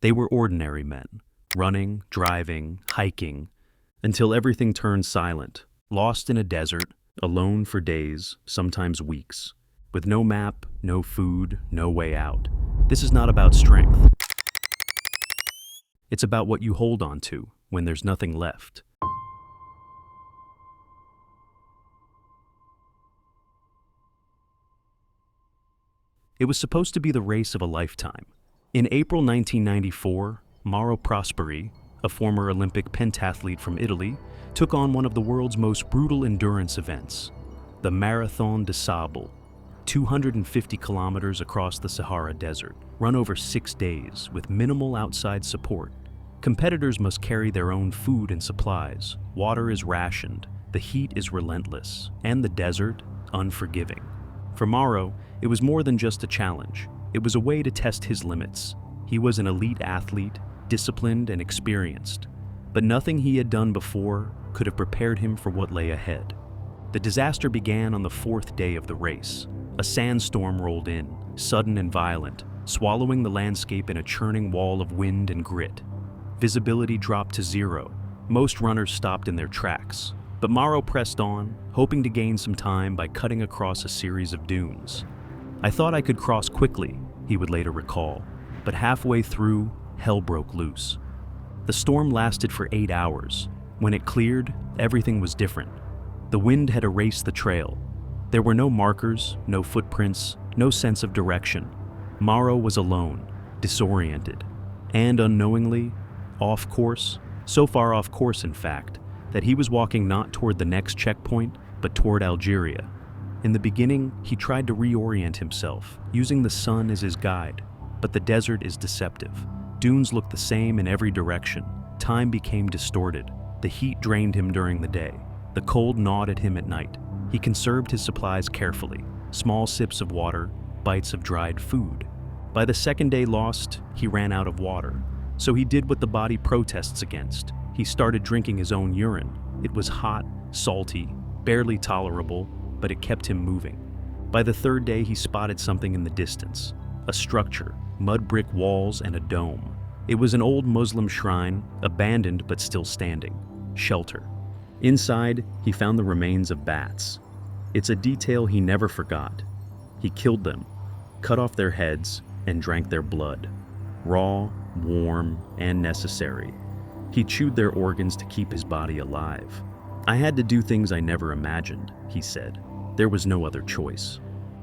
They were ordinary men, running, driving, hiking, until everything turned silent, lost in a desert, alone for days, sometimes weeks, with no map, no food, no way out. This is not about strength. It's about what you hold on to when there's nothing left. It was supposed to be the race of a lifetime. In April 1994, Mauro Prosperi, a former Olympic pentathlete from Italy, took on one of the world's most brutal endurance events, the Marathon des Sables, 250 kilometers across the Sahara Desert, run over 6 days with minimal outside support. Competitors must carry their own food and supplies. Water is rationed, the heat is relentless, and the desert unforgiving. For Mauro, it was more than just a challenge. It was a way to test his limits. He was an elite athlete, disciplined and experienced, but nothing he had done before could have prepared him for what lay ahead. The disaster began on the 4th day of the race. A sandstorm rolled in, sudden and violent, swallowing the landscape in a churning wall of wind and grit. Visibility dropped to 0. Most runners stopped in their tracks, but Mauro pressed on, hoping to gain some time by cutting across a series of dunes. "I thought I could cross quickly," he would later recall, but halfway through, hell broke loose. The storm lasted for 8 hours. When it cleared, everything was different. The wind had erased the trail. There were no markers, no footprints, no sense of direction. Mauro was alone, disoriented, and unknowingly, off course, so far off course in fact, that he was walking not toward the next checkpoint, but toward Algeria. In the beginning, he tried to reorient himself, using the sun as his guide, but the desert is deceptive. Dunes looked the same in every direction. Time became distorted. The heat drained him during the day. The cold gnawed at him at night. He conserved his supplies carefully, small sips of water, bites of dried food. By the second day lost, he ran out of water. So he did what the body protests against. He started drinking his own urine. It was hot, salty, barely tolerable, but it kept him moving. By the 3rd day, he spotted something in the distance. A structure, mud brick walls and a dome. It was an old Muslim shrine, abandoned but still standing. Shelter. Inside, he found the remains of bats. It's a detail he never forgot. He killed them, cut off their heads, and drank their blood. Raw, warm, and necessary. He chewed their organs to keep his body alive. "I had to do things I never imagined," he said. "There was no other choice."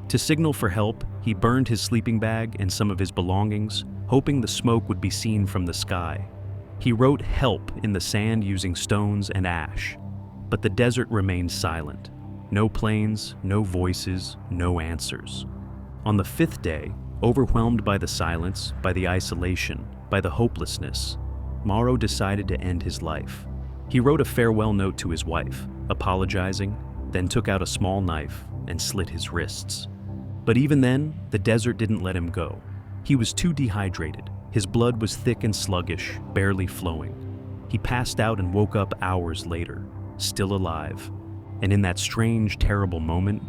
To signal for help, he burned his sleeping bag and some of his belongings, hoping the smoke would be seen from the sky. He wrote "help" in the sand using stones and ash. But the desert remained silent. No planes, no voices, no answers. On the 5th day, overwhelmed by the silence, by the isolation, by the hopelessness, Mauro decided to end his life. He wrote a farewell note to his wife, apologizing, then took out a small knife and slit his wrists. But even then, the desert didn't let him go. He was too dehydrated. His blood was thick and sluggish, barely flowing. He passed out and woke up hours later, still alive. And in that strange, terrible moment,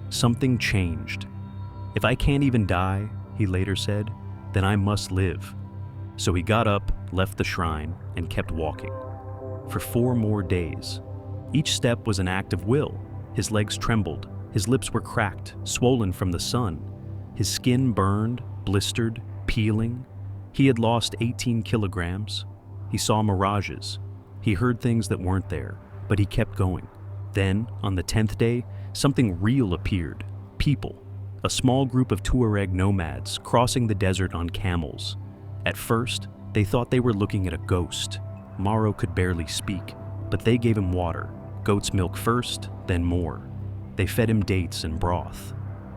something changed. "If I can't even die," he later said, "then I must live." So he got up, left the shrine, and kept walking. For 4 more days. Each step was an act of will. His legs trembled. His lips were cracked, swollen from the sun. His skin burned, blistered, peeling. He had lost 18 kilograms. He saw mirages. He heard things that weren't there, but he kept going. Then, on the 10th day, something real appeared. People. A small group of Tuareg nomads crossing the desert on camels. At first, they thought they were looking at a ghost. Mauro could barely speak, but they gave him water. Goat's milk first, then more. They fed him dates and broth,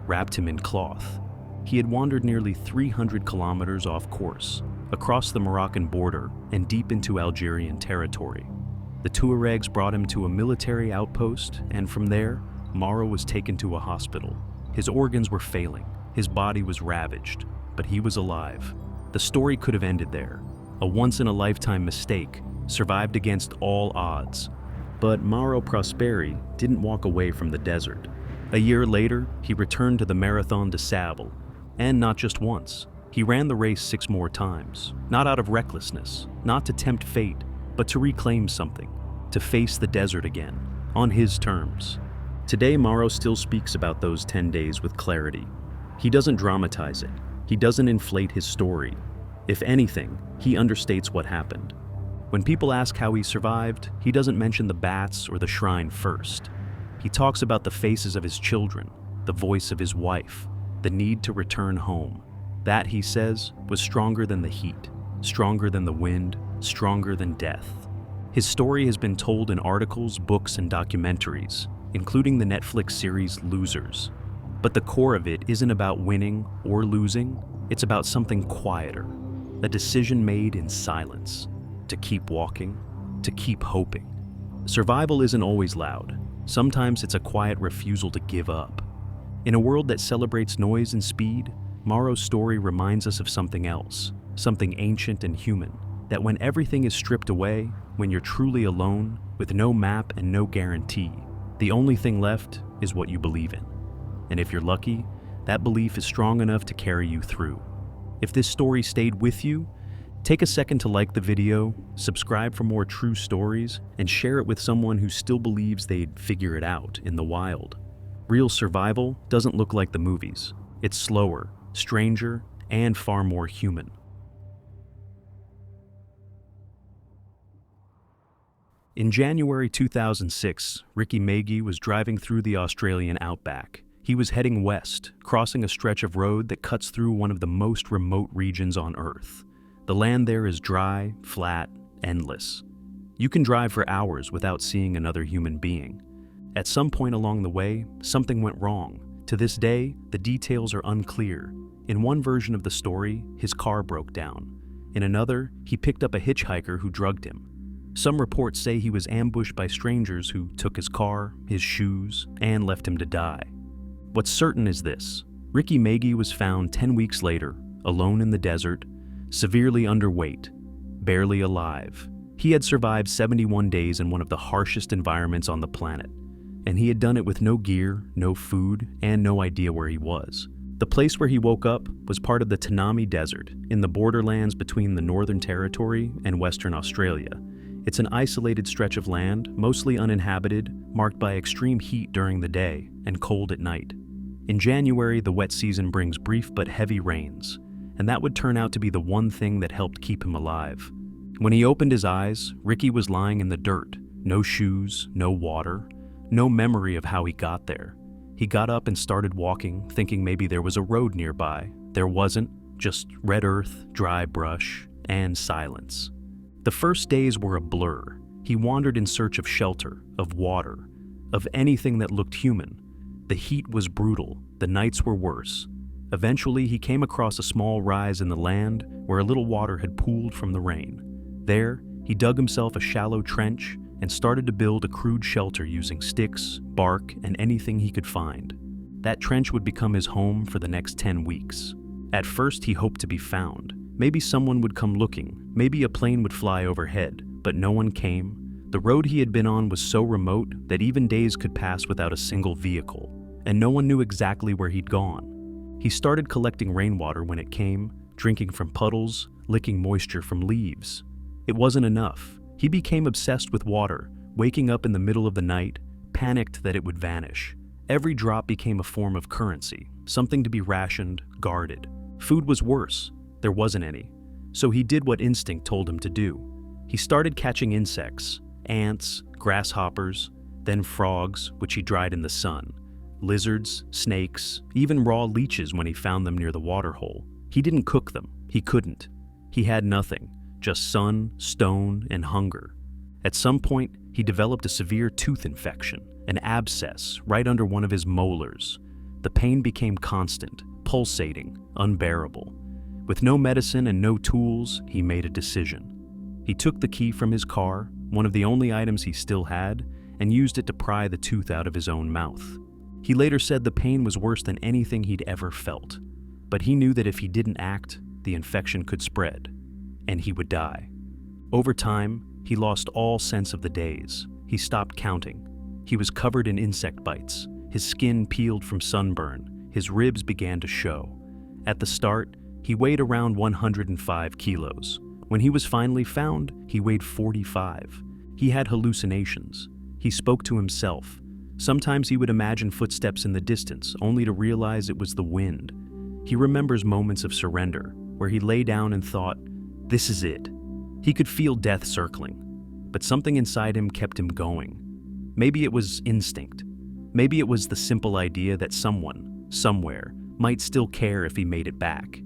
wrapped him in cloth. He had wandered nearly 300 kilometers off course, across the Moroccan border and deep into Algerian territory. The Tuaregs brought him to a military outpost, and from there, Mauro was taken to a hospital. His organs were failing, his body was ravaged, but he was alive. The story could have ended there. A once-in-a-lifetime mistake, survived against all odds. But Mauro Prosperi didn't walk away from the desert. A year later, he returned to the Marathon des Sables, and not just once. He ran the race 6 more times, not out of recklessness, not to tempt fate, but to reclaim something, to face the desert again, on his terms. Today, Mauro still speaks about those 10 days with clarity. He doesn't dramatize it. He doesn't inflate his story. If anything, he understates what happened. When people ask how he survived, he doesn't mention the bats or the shrine first. He talks about the faces of his children, the voice of his wife, the need to return home. That, he says, was stronger than the heat, stronger than the wind, stronger than death. His story has been told in articles, books, and documentaries, including the Netflix series Losers. But the core of it isn't about winning or losing, it's about something quieter, a decision made in silence, to keep walking, to keep hoping. Survival isn't always loud. Sometimes it's a quiet refusal to give up. In a world that celebrates noise and speed, Mauro's story reminds us of something else, something ancient and human, that when everything is stripped away, when you're truly alone, with no map and no guarantee, the only thing left is what you believe in. And if you're lucky, that belief is strong enough to carry you through. If this story stayed with you, take a second to like the video, subscribe for more true stories, and share it with someone who still believes they'd figure it out in the wild. Real survival doesn't look like the movies. It's slower, stranger, and far more human. In January 2006, Megee was driving through the Australian Outback. He was heading west, crossing a stretch of road that cuts through one of the most remote regions on Earth. The land there is dry, flat, endless. You can drive for hours without seeing another human being. At some point along the way, something went wrong. To this day, the details are unclear. In one version of the story, his car broke down. In another, he picked up a hitchhiker who drugged him. Some reports say he was ambushed by strangers who took his car, his shoes, and left him to die. What's certain is this: Megee was found 10 weeks later, alone in the desert, severely underweight, barely alive. He had survived 71 days in one of the harshest environments on the planet, and he had done it with no gear, no food, and no idea where he was. The place where he woke up was part of the Tanami Desert, in the borderlands between the Northern Territory and Western Australia. It's an isolated stretch of land, mostly uninhabited, marked by extreme heat during the day and cold at night. In January, the wet season brings brief but heavy rains, and that would turn out to be the one thing that helped keep him alive. When he opened his eyes, Ricky was lying in the dirt, no shoes, no water, no memory of how he got there. He got up and started walking, thinking maybe there was a road nearby. There wasn't, just red earth, dry brush, and silence. The first days were a blur. He wandered in search of shelter, of water, of anything that looked human. The heat was brutal, the nights were worse. Eventually, he came across a small rise in the land where a little water had pooled from the rain. There, he dug himself a shallow trench and started to build a crude shelter using sticks, bark, and anything he could find. That trench would become his home for the next 10 weeks. At first, he hoped to be found. Maybe someone would come looking, maybe a plane would fly overhead, but no one came. The road he had been on was so remote that even days could pass without a single vehicle, and no one knew exactly where he'd gone. He started collecting rainwater when it came, drinking from puddles, licking moisture from leaves. It wasn't enough. He became obsessed with water, waking up in the middle of the night, panicked that it would vanish. Every drop became a form of currency, something to be rationed, guarded. Food was worse. There wasn't any. So he did what instinct told him to do. He started catching insects, ants, grasshoppers, then frogs, which he dried in the sun, lizards, snakes, even raw leeches when he found them near the waterhole. He didn't cook them. He couldn't. He had nothing, just sun, stone, and hunger. At some point, he developed a severe tooth infection, an abscess right under one of his molars. The pain became constant, pulsating, unbearable. With no medicine and no tools, he made a decision. He took the key from his car, one of the only items he still had, and used it to pry the tooth out of his own mouth. He later said the pain was worse than anything he'd ever felt, but he knew that if he didn't act, the infection could spread, and he would die. Over time, he lost all sense of the days. He stopped counting. He was covered in insect bites. His skin peeled from sunburn. His ribs began to show. At the start, He weighed around 105 kilos. When he was finally found, he weighed 45. He had hallucinations. He spoke to himself. Sometimes he would imagine footsteps in the distance, only to realize it was the wind. He remembers moments of surrender, where he lay down and thought, "This is it." He could feel death circling, but something inside him kept him going. Maybe it was instinct. Maybe it was the simple idea that someone, somewhere, might still care if he made it back.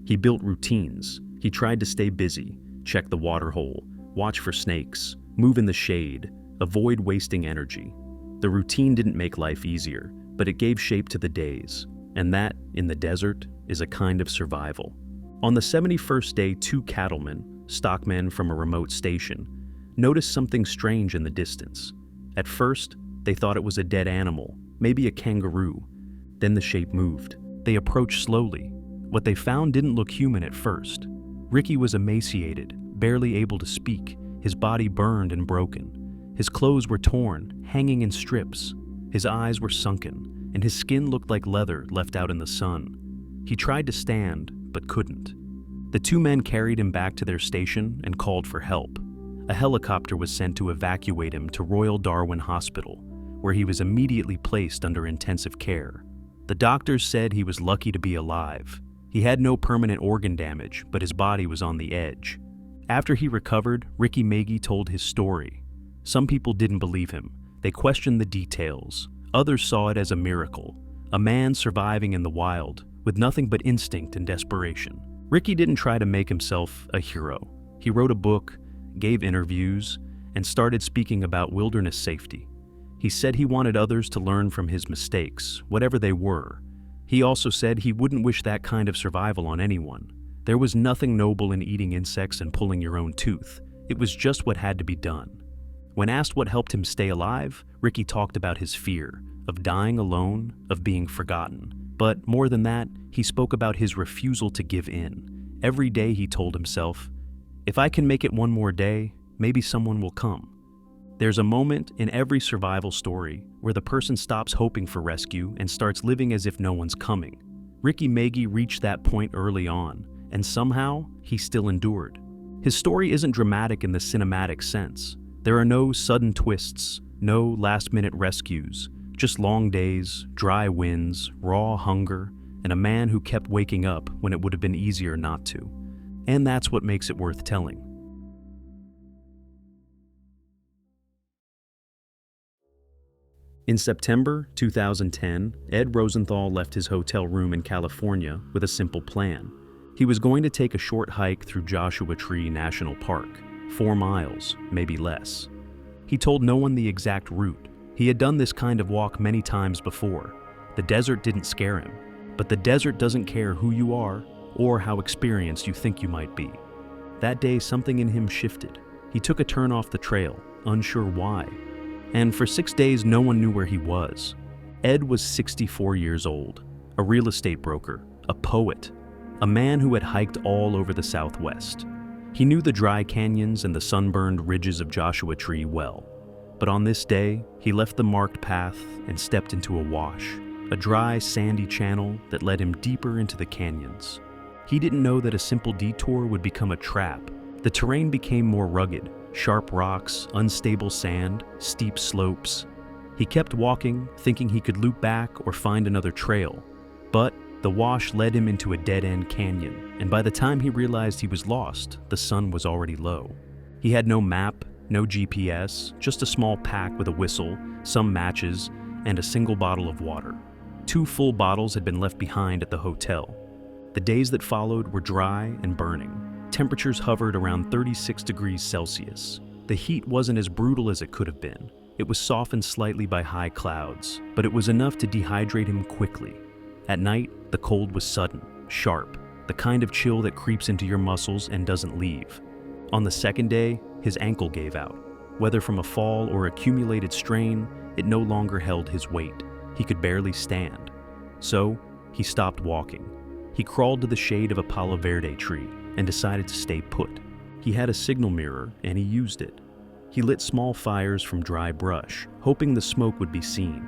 He built routines. He tried to stay busy, check the water hole, watch for snakes, move in the shade, avoid wasting energy. The routine didn't make life easier, but it gave shape to the days. And that, in the desert, is a kind of survival. On the 71st day, two cattlemen, stockmen from a remote station, noticed something strange in the distance. At first, they thought it was a dead animal, maybe a kangaroo. Then the shape moved. They approached slowly. What they found didn't look human at first. Ricky was emaciated, barely able to speak, his body burned and broken. His clothes were torn, hanging in strips. His eyes were sunken, and his skin looked like leather left out in the sun. He tried to stand, but couldn't. The two men carried him back to their station and called for help. A helicopter was sent to evacuate him to Royal Darwin Hospital, where he was immediately placed under intensive care. The doctors said he was lucky to be alive. He had no permanent organ damage, but his body was on the edge. After he recovered, Megee told his story. Some people didn't believe him. They questioned the details. Others saw it as a miracle. A man surviving in the wild, with nothing but instinct and desperation. Ricky didn't try to make himself a hero. He wrote a book, gave interviews, and started speaking about wilderness safety. He said he wanted others to learn from his mistakes, whatever they were. He also said he wouldn't wish that kind of survival on anyone. There was nothing noble in eating insects and pulling your own tooth. It was just what had to be done. When asked what helped him stay alive, Ricky talked about his fear of dying alone, of being forgotten. But more than that, he spoke about his refusal to give in. Every day he told himself, "If I can make it one more day, maybe someone will come." There's a moment in every survival story where the person stops hoping for rescue and starts living as if no one's coming. Megee reached that point early on, and somehow he still endured. His story isn't dramatic in the cinematic sense. There are no sudden twists, no last-minute rescues, just long days, dry winds, raw hunger, and a man who kept waking up when it would have been easier not to. And that's what makes it worth telling. In September 2010, Ed Rosenthal left his hotel room in California with a simple plan. He was going to take a short hike through Joshua Tree National Park, 4 miles, maybe less. He told no one the exact route. He had done this kind of walk many times before. The desert didn't scare him, but the desert doesn't care who you are or how experienced you think you might be. That day, something in him shifted. He took a turn off the trail, unsure why. And for 6 days, no one knew where he was. Ed was 64 years old, a real estate broker, a poet, a man who had hiked all over the Southwest. He knew the dry canyons and the sunburned ridges of Joshua Tree well. But on this day, he left the marked path and stepped into a wash, a dry, sandy channel that led him deeper into the canyons. He didn't know that a simple detour would become a trap. The terrain became more rugged, sharp rocks, unstable sand, steep slopes. He kept walking, thinking he could loop back or find another trail. But the wash led him into a dead-end canyon, and by the time he realized he was lost, the sun was already low. He had no map, no GPS, just a small pack with a whistle, some matches, and a single bottle of water. 2 full bottles had been left behind at the hotel. The days that followed were dry and burning. Temperatures hovered around 36 degrees Celsius. The heat wasn't as brutal as it could have been. It was softened slightly by high clouds, but it was enough to dehydrate him quickly. At night, the cold was sudden, sharp, the kind of chill that creeps into your muscles and doesn't leave. On the second day, his ankle gave out. Whether from a fall or accumulated strain, it no longer held his weight. He could barely stand. So, he stopped walking. He crawled to the shade of a palo verde tree and decided to stay put. He had a signal mirror and he used it. He lit small fires from dry brush, hoping the smoke would be seen.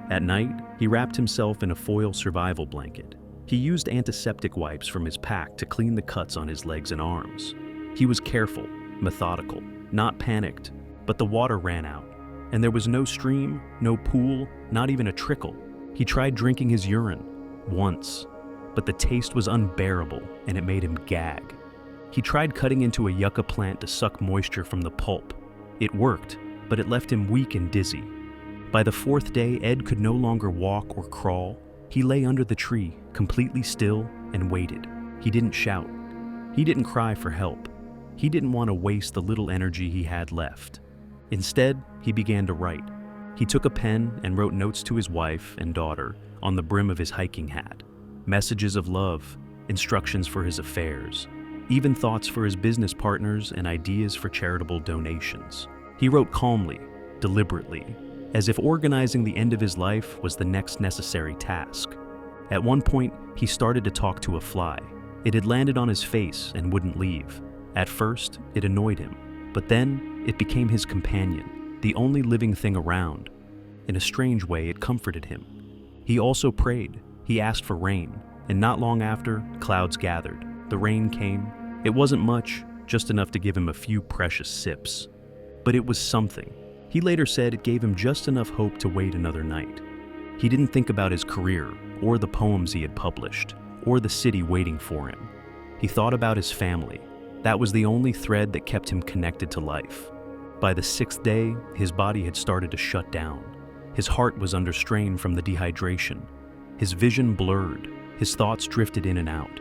At night, he wrapped himself in a foil survival blanket. He used antiseptic wipes from his pack to clean the cuts on his legs and arms. He was careful, methodical, not panicked, but the water ran out, and there was no stream, no pool, not even a trickle. He tried drinking his urine, once, but the taste was unbearable and it made him gag. He tried cutting into a yucca plant to suck moisture from the pulp. It worked, but it left him weak and dizzy. By the fourth day, Ed could no longer walk or crawl. He lay under the tree, completely still, and waited. He didn't shout. He didn't cry for help. He didn't want to waste the little energy he had left. Instead, he began to write. He took a pen and wrote notes to his wife and daughter on the brim of his hiking hat. Messages of love, instructions for his affairs, even thoughts for his business partners and ideas for charitable donations. He wrote calmly, deliberately, as if organizing the end of his life was the next necessary task. At one point, he started to talk to a fly. It had landed on his face and wouldn't leave. At first, it annoyed him, but then it became his companion, the only living thing around. In a strange way, it comforted him. He also prayed. He asked for rain, and not long after, clouds gathered. The rain came. It wasn't much, just enough to give him a few precious sips. But it was something. He later said it gave him just enough hope to wait another night. He didn't think about his career, or the poems he had published, or the city waiting for him. He thought about his family. That was the only thread that kept him connected to life. By the sixth day, his body had started to shut down. His heart was under strain from the dehydration. His vision blurred. His thoughts drifted in and out.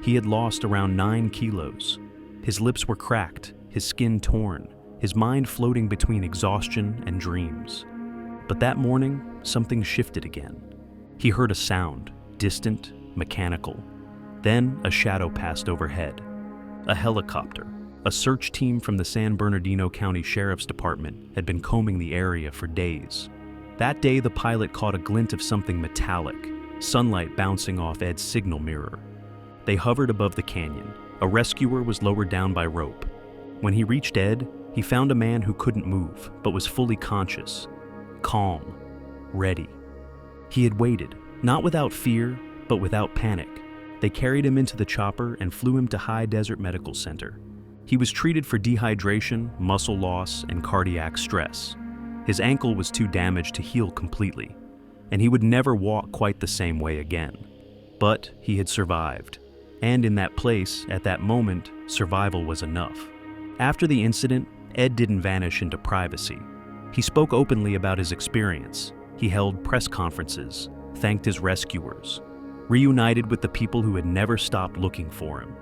He had lost around 9 kilos. His lips were cracked, his skin torn, his mind floating between exhaustion and dreams. But that morning, something shifted again. He heard a sound, distant, mechanical. Then a shadow passed overhead. A helicopter. A search team from the San Bernardino County Sheriff's Department had been combing the area for days. That day, the pilot caught a glint of something metallic, sunlight bouncing off Ed's signal mirror. They hovered above the canyon. A rescuer was lowered down by rope. When he reached Ed, he found a man who couldn't move, but was fully conscious, calm, ready. He had waited, not without fear, but without panic. They carried him into the chopper and flew him to High Desert Medical Center. He was treated for dehydration, muscle loss, and cardiac stress. His ankle was too damaged to heal completely, and he would never walk quite the same way again. But he had survived. And in that place, at that moment, survival was enough. After the incident, Ed didn't vanish into privacy. He spoke openly about his experience. He held press conferences, thanked his rescuers, reunited with the people who had never stopped looking for him.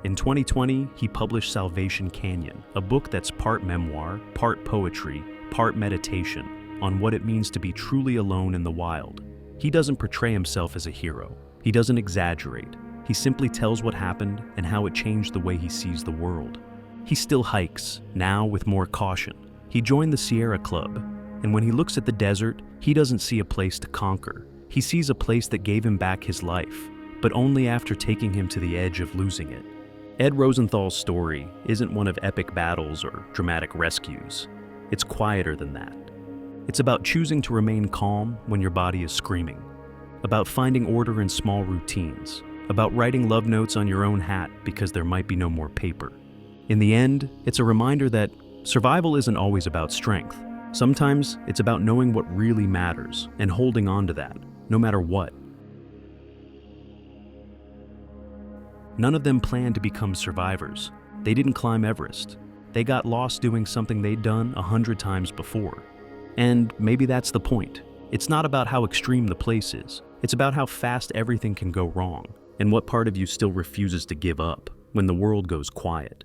In 2020, he published Salvation Canyon, a book that's part memoir, part poetry, part meditation on what it means to be truly alone in the wild. He doesn't portray himself as a hero. He doesn't exaggerate. He simply tells what happened and how it changed the way he sees the world. He still hikes, now with more caution. He joined the Sierra Club, and when he looks at the desert, he doesn't see a place to conquer. He sees a place that gave him back his life, but only after taking him to the edge of losing it. Ed Rosenthal's story isn't one of epic battles or dramatic rescues. It's quieter than that. It's about choosing to remain calm when your body is screaming, about finding order in small routines, about writing love notes on your own hat because there might be no more paper. In the end, it's a reminder that survival isn't always about strength. Sometimes it's about knowing what really matters and holding on to that, no matter what. None of them planned to become survivors. They didn't climb Everest. They got lost doing something they'd done 100 times before. And maybe that's the point. It's not about how extreme the place is. It's about how fast everything can go wrong, and what part of you still refuses to give up when the world goes quiet.